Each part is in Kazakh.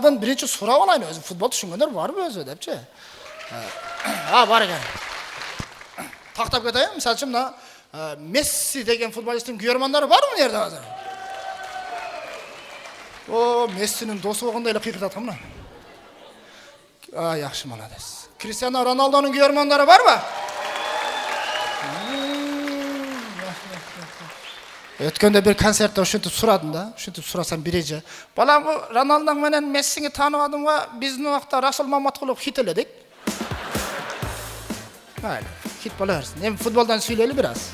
Birinchi so'rab olayın o'zi futbol tushunganlar bormi o'zi debchi. Ha, bor ekan. Taqtab ketayim, misol uchun Messi degan futbolistning guyormanlari bormi bu yerda hozir? O Messi'nin do'sti bo'lgandaylar qiyiqdatqimna. Yaxshi, молодец. Cristiano Ronaldo'ning guyormanlari bormi? Ötkende bir konsertde şuntip so'radim da, şuntip so'rasam birinchi. Balam bu Ronaldo menen Messi'ni tanımadım va bizning vaqtda Rasul Mamatqulov hit eledik. Mayli, hit bo'laversin. Hem futboldan söyleyeli biraz.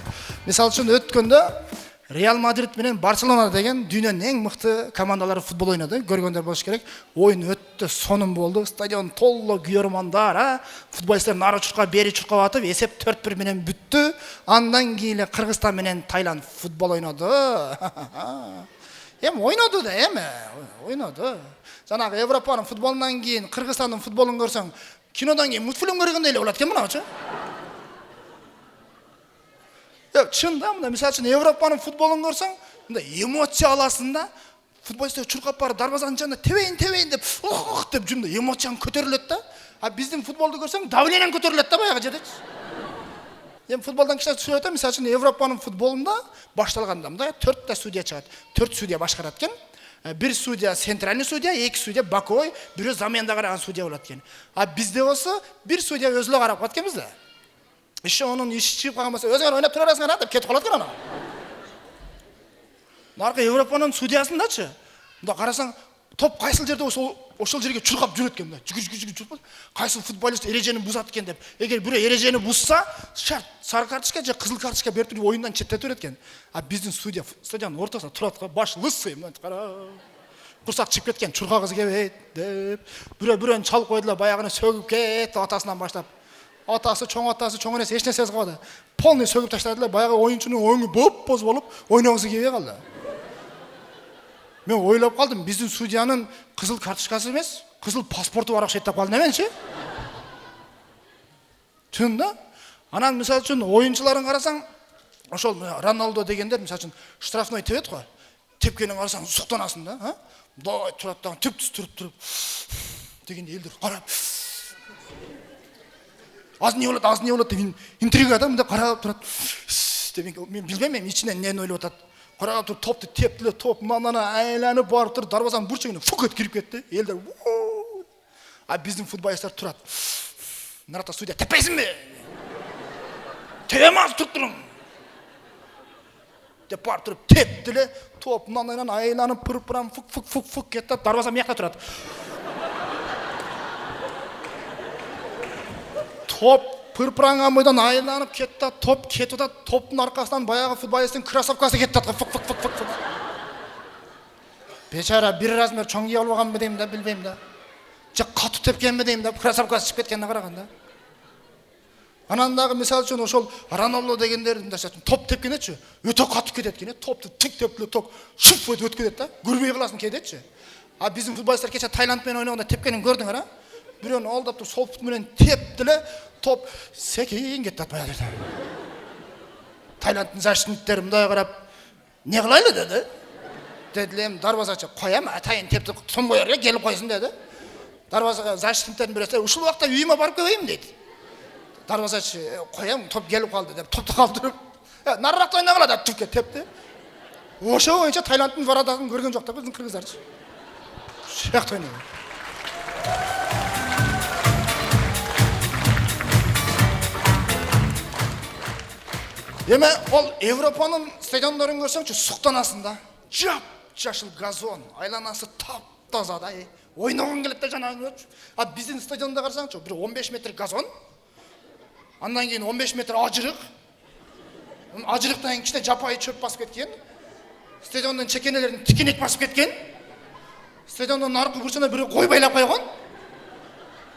Misal uchun ötkende Real Madrid menen Barcelona degan dunyoning eng mıhtı komandalari futbol oynadı. Görgönler bo'lish kerak. Oyun ötdi, sonun bo'ldi. Stadion to'liq guyormandar, futbolistlar nari churqa, beri churqa atib, esep 4-1 menen бүтті. Andan keyin Qirg'iziston menen Tayland futbol oynadı. Hem oynadı da, oynadı. Janağı Evropanın futbolundan keyin Qirg'izistonning futbolini ko'rsang, kinodan keyin multfilm ko'rgandek bo'ladi-ku bunachi. Чында, мына мисал үчүн Европанын футболун көрсөң, мындай эмоция аласың да, футболисттер чуркап барып дарбазанын жанына тебейин деп, деп жумда эмоцияң көтөрүлөт да. А биздин футболду көрсөң, давлениең көтөрүлөт да баягы жерде. Эми футболдон кичине түшүп атам, мисал үчүн Европанын футболунда башталганда мындай 4 та судья чыгат. 4 судья башкарат экен. Bir судья центральный судья, 2 судья боковой, бирөө заменда караган судья болот экен. А бизде болсо, bir судья өзүлө карап калат экенбиз да. İşte onun işi çıkıp kalması, özgür oynayıp turarasın adam, ketip kalat ona. Narka Avrupa'nın sudiyasında çı. Da karasan top kaysıl yerde oşul жерге çurkap jürötken de. Jügü çurkap. Kaysıl futbolist erejeni buzatken de. Eğer biri erejeni buzsa, şart sarı kartışka ya kızıl kartışka berip oyundan çetletip öretken. Ha bizdin sudiya stadionun ortasına turatqa baş lıssıyım. Qara. Kursak çıkıp ketken çurka kızı kebet dep. Bire çal koydular bayağını sögüp ketti atasından başlap. Atası, çoğun enesi eç nesesi kaldı. Polni sögüp taşladılar. Bayağı oyuncunun oyunu boz olup oynağızı gibi kaldı. Ben oylap kaldım. Bizim судьяның kızıl kartışkası emez, kızıl pasportu var akşettap kaldı nemençi? Tunda. Anan misal üçün oyuncuların karasan, oşol Ronaldo degenler misal üçün штрафной tebet koy. Tepkenin karasan suqtanasın da. Doy turattan tüp turup degende eldir qarap. Az ne olur деп интригада мында қарап тұрады. Мен білмеймін içinden нені ойлап жатады. Қарап тұрып топты тептілі, топ маңнан айланып барып тұр, дарбазаның бурчегіне фук етіп кіріп кетті. Елдер а біздің футболисттер тұрады. Нарата судья теппейсің бе? Тебемez тұрып тұрың. Деп барып тұрып тептілі, топ маңнан айланып пырып-пырам фук кетті, дарбаза мияқта тұрады. Top pırpıranga mıydan aylanıp ketті, top ketті da toптың арқасынан баяғы футболисттің кроссовкасы кетті. Фук. Бечара bir размер чоң киіп алған ба деймін да, білмеймін да. Жа қатты тепкен ба деймін да, кроссовкасы шығып кеткеніне қарағанда. Анандағы мисал үшін ошол Рональдо дегендер топ тепкен етші, өте қатты кететкен, топты тік тепілі топ шып өтіп кетеді да, көрбей қаласын кететші. А біздің футболисттер кеше Тайландпен ойнағанда тепкенін көрдің ара? Birini aldap da sol tutmunen tepdile top sekin ketdi atmaya dedi. Tayland'ın защитниктері мындай қарап, "Не қылайлы?" dedi. Деділем, дарбазачы, "Қоям, атайын тепті, сон қояр ya, келіп қойсын" dedi. Дарбазаға защитниктердің бірі, "Ушыл уақытта үйіме барып келейін" дейді. Дарбазачы, "Қоям, топ келіп қалды" деп, топты қалдырып, "Нарырақта ойна қала" деп түпке тепті. Ошо ойынша Тайландтың варадағын көрген жоқ та біздің қырғыздарчы. Шияқты ойнайды. Деме, ол Европаның стадиондарын көрсеңші сұқтанасың да. Жап-жашыл газон, айланасы тап-таза да. Ойнаған келетті жаңағы көрші. А біздің стадионда қарсаңші, бір 15 метр газон, андан кейін 15 метр ажырық. Ажырықтан кейін кішіне жапайы чөп басып кеткен. Стадионның чекенелерін тікенек басып кеткен. Стадионның нарқы бұршына бірі қой байлап қойған.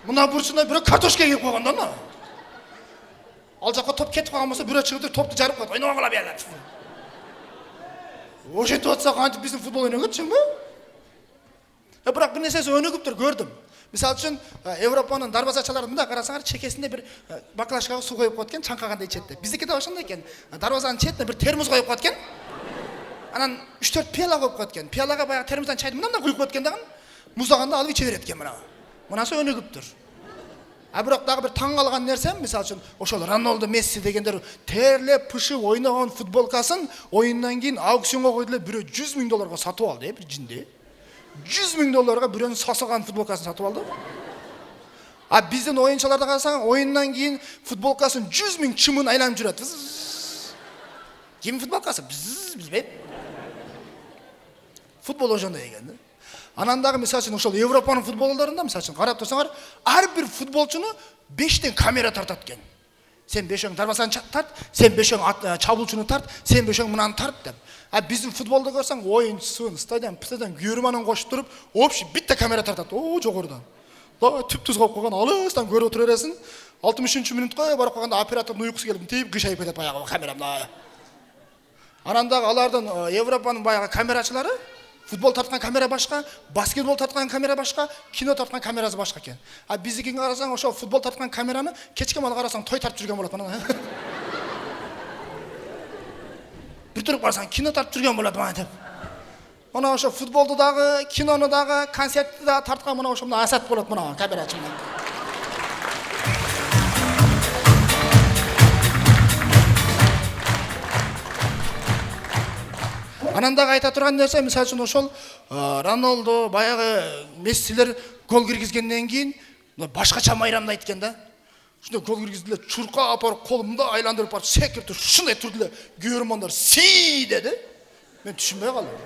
Мұна бұршына бірі картошка егіп қойған да ма? Ал жаққа топ кетіп қалған болса, бürö шығып топты жарып қойды. Ойнауға қала берді. О жетіп отса қантып біздің футбол ойнауға түсің бе? Бірақ бір нәрсесі өнігіп тұр, көрдім. Misal üçün Европаның дарбазачыларында қарасаңар чекесінде бір баклажкаға су қойып қойып чаңқағандай içеді. Біздікі де ошондой екен. Дарбазаның шетіне бір термос қойып қойып Анан 3-4 пиала қойып қойып Пиалаға баяғы термостан чайды мынандай құйып қойып даган. музаганда алып иче берет экен мына. Мынасы өнүгүп тур. Бирок дагы бир таң калган нерсем, мисалы үчүн, ошол Рональдо, Месси дегендер терлеп, пышып ойногон футболкасын оюндан кийин аукционго койду эле бирөө $100,000 сатып алды, бир жинди. $100,000 бирөөнүн сасыган футболкасын сатып алды. Биздин оюнчуларда карасаң, оюндан кийин футболкасын 100,000 чымын айланып жүрөт. Ким футболкасы? Билбейм. Футбол ошондой экен да. Анан дагы мисалы үчүн ошол Европанын футболдорунда мисалы үчүн карап турсаңар, ар бир футболчуну 5тен камера тартат экен. Сен бешөң дарбазаны тарт, сен бешөң чабуулчуну тарт, сен бешөң мынаны тарт деп. Биздин футболду көрсөң, оюнчусын, стадион күйөрманын кошуп туруп, общий битте камера тартат. Жогорудан. Түп-түз калып калган, алыстан көрүп отура бересиң. 60-мүнөткө барып калганда оператордун уйкусу келип, тип кышайып кетет баягы камерамда. Анан дагы алардын Европанын баягы камерачылары футбол тарткан камера башка, баскетбол тарткан камера башка, кино тарткан камерасы башка экен. Биздикине карасаң, ошо футбол тарткан камераны кечке мал карасаң той тартып жүргөн болот мына. Бир туруп карасаң кино тартып жүргөн болот мына деп. Мына ошо футболду дагы, кинону дагы, концертти дагы тарткан мына ошо Асат болот мына камерачы мына. Анан дагы айта турган нерсе, мисалы үчүн ошол Рональдо, баягы Мессилер гол киргизгенден кийин башкача майрамдайт экен да. Ушундай гол киргизди эле, чурка апарып колумда айландырып барып секирип туруп, ушундай турду эле, күйөрмандар си деди. Мен түшүнбөй калдым.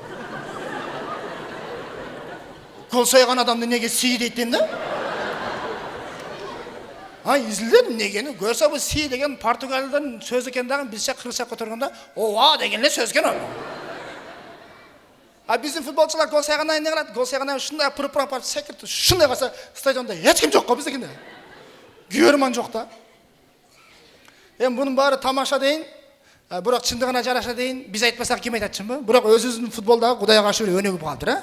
Гол сайган адамды неге си дейт дейм да? Изилдедим негени. Көрсө бул си деген Португалиядан сөз экен дагы, бизче кыргызча которгондо ооа деген эле сөз экен. Биздин футболчулар гол сайгандан кийин эмне кылат? Гол сайгандан кийин ушундай пырып секирип, ушундай кылса стадиондо эч ким жок го биздикинде. Күйөрман жок да. Эми бунун баары тамаша дейин, бирок чындыгына жараша дейин, биз айтпасак ким айтатчынбы? Бирок өзүбүздүн футболдагы Кудайга каршы бир өнүгүп калыптыр,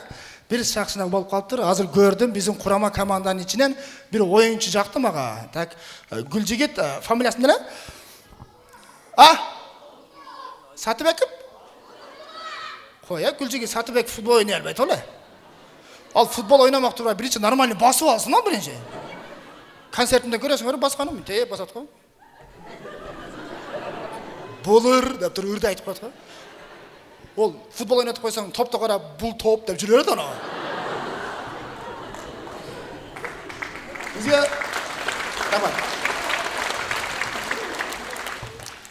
Бир шакшына болуп калыптыр. Азыр көрдүм, биздин курама команданын ичинен бир оюнчу жакты мага. Так, Гүлжигит, фамилиясы эмне? Сатыбеков? Коя, Гүлжигит Сатыбеков футбол ойнай албайт эле. Ал футбол ойнамак турбай биринчи нормальный басып алсын, биринчи. Концертинде көрөсүңөр, басканым, басат го. Болор деп туруп үрдү айтып коет го. Ол футбол ойнатып койсоң, топто карап, бул топ деп жүрө берет ана. Бизге рахмат.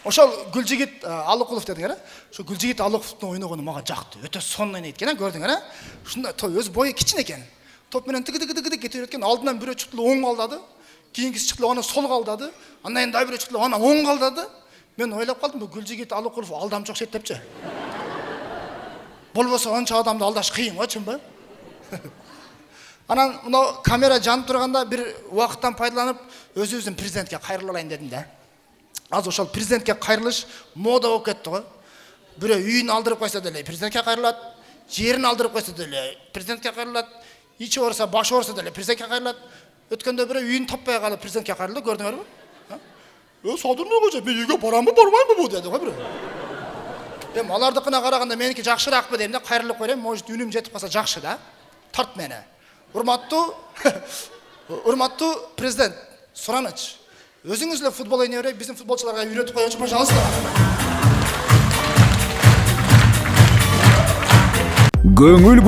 Ошол Гүлжигит Алыкулов дедиңер, ошо Гүлжигит Алыкуловдун ойногону мага жакты. Өтө сонун ойнойт экен, көрдүңөр, Ушундай өзү бою кичине экен. Топ менен тыгы-тыгы кетип кеткен, алдынан бирөө чыкты, оң алдады. Кийинкиси чыкты, аны сол алдады. Андан кийин дагы бирөө чыкты, аны оң алдады. Мен ойлоп калдым, бул Гүлжигит Алыкулов алдамчы окшойт депчи. Болбосо анча адамды алдаш кыйын го, чынбы? Анан мына камера жанып турганда бир убакыттан пайдаланып өзүбүздүн президентке кайрылайын дедим да. Азыр ошол президентке кайрылыш мода болуп кетти го. Бирөө үйүн алдырып койсо деле президентке кайрылат, жерин алдырып койсо деле президентке кайрылат, ичи ооруса, башы ооруса деле президентке кайрылат. Өткөндө бирөө үйүн таппай калып президентке кайрылды, көрдүңөрбү? Садырбек кожо, мен үйгө барамбы, барбаймбы бу деди го бирөө. Эми алардыкына караганда меники жакшыраакпы дейм да, кайрылып коеюн, может үнүм жетип калса жакшы да. Тарт мени. Урматтуу президент Сураныч, өзүңүз эле футбол ойной берип, биздин футболчуларга үйрөтүп коюңузчу, пожалуйста. Көңүл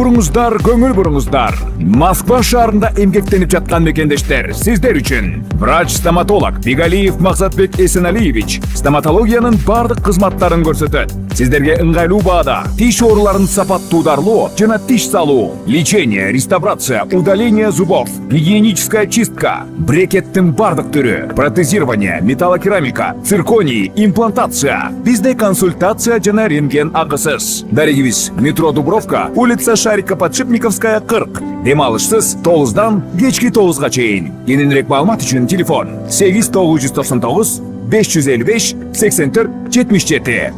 буруңуздар. Москва шаарында эмгектенип жаткан мекендештер, сиздер үчүн врач-стоматолог Бигалиев Максатбек Эсеналиевич стоматологиянын бардык кызматтарын көрсөтөт. Сиздерге ыңгайлуу баада тиш ооруларын сапаттуударлоо жана тиш салуу, лечение, реставрация, удаление зубов, гигиеническая чистка, брекеттин бардык түрү, протезирование, металлокерамика, цирконий, имплантация. Бизде консультация жана рентген акысыз. Дарегибиз: метро Дубровка, улица Шарика-Подшипниковская, 40. Демалышсыз 9-дан кечки 9-га чейин. Кененирээк маалымат үчүн телефон 8999 555 84 77.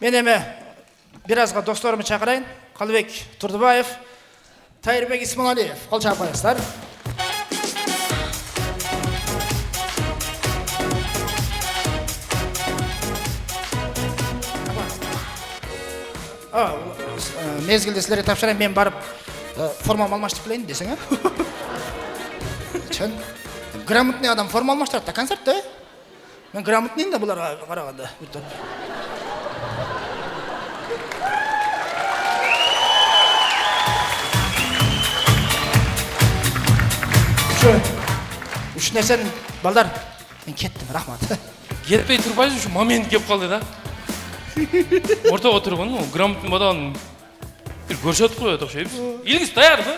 Мен эми бир азга досторумду чакырайын. Калыбек Турдубаев, Тайырбек Исманалиев, кол чапайсыздар. мезгілде сілерге тапшырайын, мен барып формамы алмаштырып келейін десең, Чын, грамотный адам форма алмаштырады да концертте. Мен грамотныйын да бұларға қарағанда. Үш нәрсен, балдар, мен кеттім, рахмат. Кетпей тұрбайсың, şu момент кеп қалды да. Ортаға отырған, грамотный бадан bir көрсетіп қояды оқшайбыз. Илгіз даяр ба?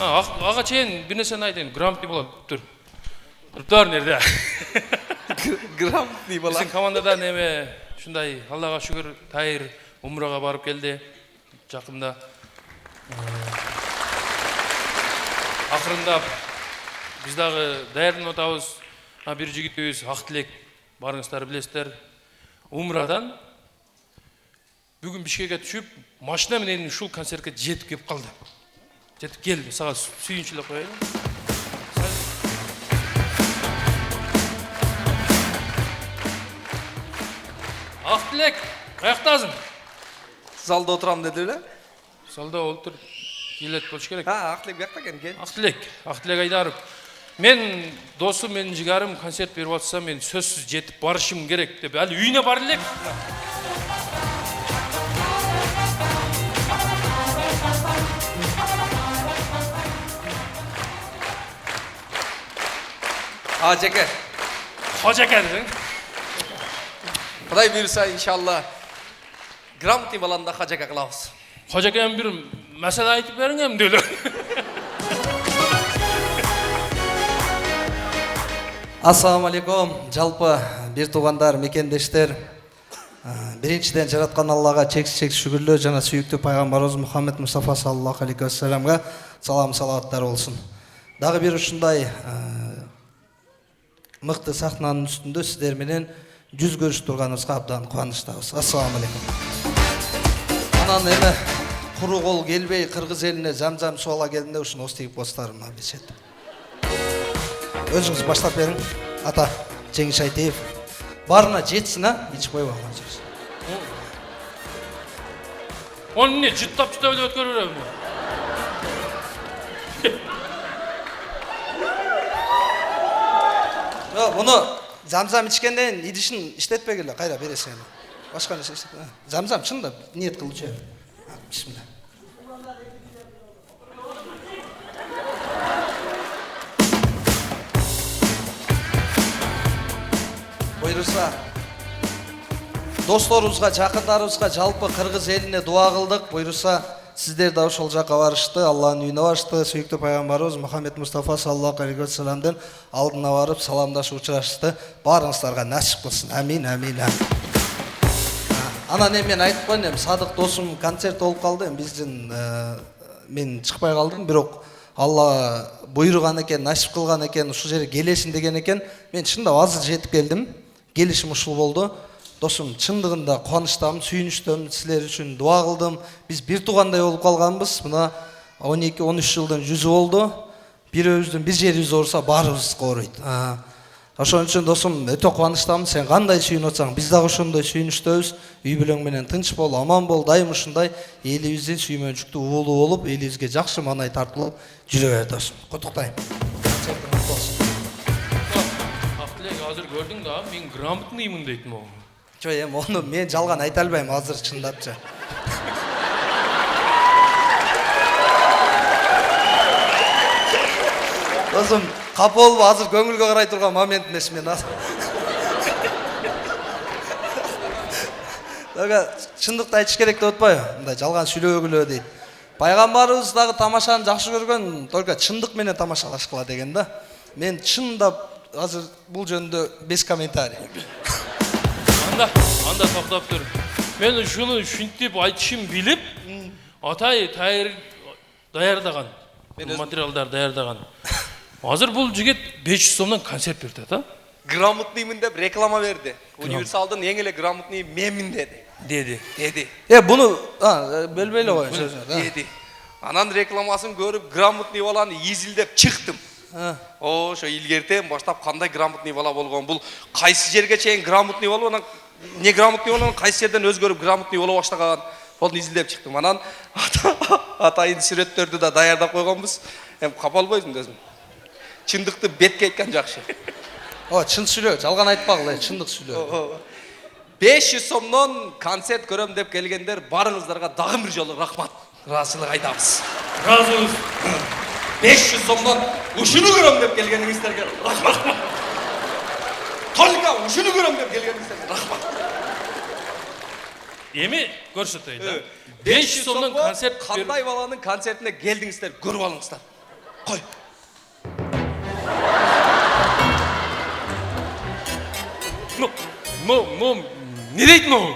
Аға чейін бір нәрсені айтайын, грамотный болады, тұр. Тұрыптар нерде? Грамотный бала. Біздің командадан неме, шындай, Аллаға шүгір, Тайыр умраға барып келді, жақында. Ақырындап, біздағы дайырдың отауыз, бір жігіттеуіз, Ақтілек, барыңыздар білесіздер, умрадан бүгін Бішкекке түшіп, машина менен шул концертке жетіп кеп қалды. Жетіп келді, саған сүйіншілік қойайын. Ақтілек, қаяқтасың? Залда отырам деді өлі? Залда отыр, келет болшы керек. Ақтілек бияқта кен кел. Ақтілек Айдаров. Мен досым, мен жигарым концерт беріп атса, мен сөзсіз жетіп барышым керек деп. Әлі үйіне бар елек. Жеке. Қожеке десең? Құдай бұйырса, иншалла, грамотный баланда қажеке қылауыз. Қожекем бір мәселе айтып берің әм дөйлі. Ассаламу алейкум, жалпы бір туғандар, мекендештер. Біріншіден жаратқан Аллаға чексіз шүгірлі жана сүйікті пайғамбарымыз Мұхаммед Мұстафа саллаллаху алейхи уассаламға салам салауаттар болсын. Дағы бір ұшындай мықты сахнаның үстінде сіздерменен жүз көріш тұрғанымызға абдан қуаныштамыз. Ассаламу алейкум. Анан эме құру қол келбей қырғыз еліне зам-зам суала келдінде үшін осы тегіп постарыма бесет. Өзіңіз баштап берің, ата Жеңіс Айтеев. Барына жетсін, еш қойып алған жүрсін. Оны не, жыттап өлі өткөр өрем. Бұны зам-зам ішкенден идішін іштетпегілі, қайра бересің. Башқа нәрсе іштетпегілі. Зам-зам шында ниет қылып жер. Бисмилlah. Бұйырса, досторымызға, жақындарымызға, жалпы қырғыз еліне дуа қылдық. Бұйырса, сіздер да ошол жаққа барышты, Аллахның үйіне барышты, сүйікті пайғамбарымыз Мұхаммед Мұстафа саллаллаху алейхи уассаламдың алдына барып, саламдашы ұшырашты. Барыңыздарға нәсіп қылсын. Амин, амин, амин. Анан мен айтып қойын, Садық досым концерт болып қалды, мен шықпай қалдым, бирок Алла бұйырған екен, нәсіп қылған екен, ұшы жері келесін деген екен. Мен шында азыр жетіп келдім, келішім ұшыл болды. Досым, шындығында қуаныштамын, сүйініштім, сілер үшін дуа қылдым. Біз бір туғандай болып қалғанбыз. Мына 12-13 жылдан жүзі болды. Bir өздің бір жеріміз орса, барымыз қорайды. Ошон үчүн досым, өтө кубанычтамын. Сен кандай сүйүнүп атсаң, биз дагы ошондой сүйүнүчтөбүз. Үй бүлөң менен тынч бол, аман бол, дайым ушундай элибиздин сүймөнчүктүү уулу болуп, элибизге жакшы маанай тартылып жүрө бер досым. Куттуктайм. Ақтілек, азыр көрдің да, мен грамотныймын дейтін ол. Жок, эми ону мен жалган айта албайм азыр чындапчы. Досым, капа болуп азыр көңүлгө карай турган момент эмес мен. Дага чындыкты айтыш керек деп атпайбы? Мындай жалган сүйлөгүлө дейт. Пайгамбарыбыз дагы тамашаны жакшы көргөн, только чындык менен тамашалашкыла деген да. Мен чындап азыр бул жөнүндө без комментарий. Анда тоқтап тұр. Мен шуны шүнтеп айтышым биліп, атай тайыр даярдаган, материалдар даярдаган. Азыр бул жигит 500 сомдон концерт берди, та? Грамотныймын деп реклама берди. Универсалдын эң эле грамотный менмин деди. Деди. Буну бөлбөй эле коюн. Деди. Анан рекламасын көрүп, грамотный баланы изилдеп чыктым. Ошо илгертен баштап кандай грамотный бала болгон, бул кайсы жерге чейин грамотный болуп, анан не грамотный болгон, кайсы жерден өзгөрүп грамотный боло баштаган. ошону изилдеп чыктым. Анан атайын сүрөттөрдү да даярдап койгонбуз. Эми капа албайсың өзүң. Чындыкты бетке айткан жакшы. О, чын сүйлө, жалган айтпагыла, чындык сүйлө. 500 сомдон концерт көрөм деп келгендер барыңыздарга дагы бир жолу рахмат. Ыраазычылык айтабыз. Ыраазыбыз. 500 сомдон ушуну көрөм деп келгениңиздерге рахмат. Только ушуну көрөм деп келгениңиздерге рахмат. Эми көрсөтөйүн да. 500 сомдон концерт кандай баланын концертине келдиңиздер, көрүп алыңыздар. Кой. Не дейт могу?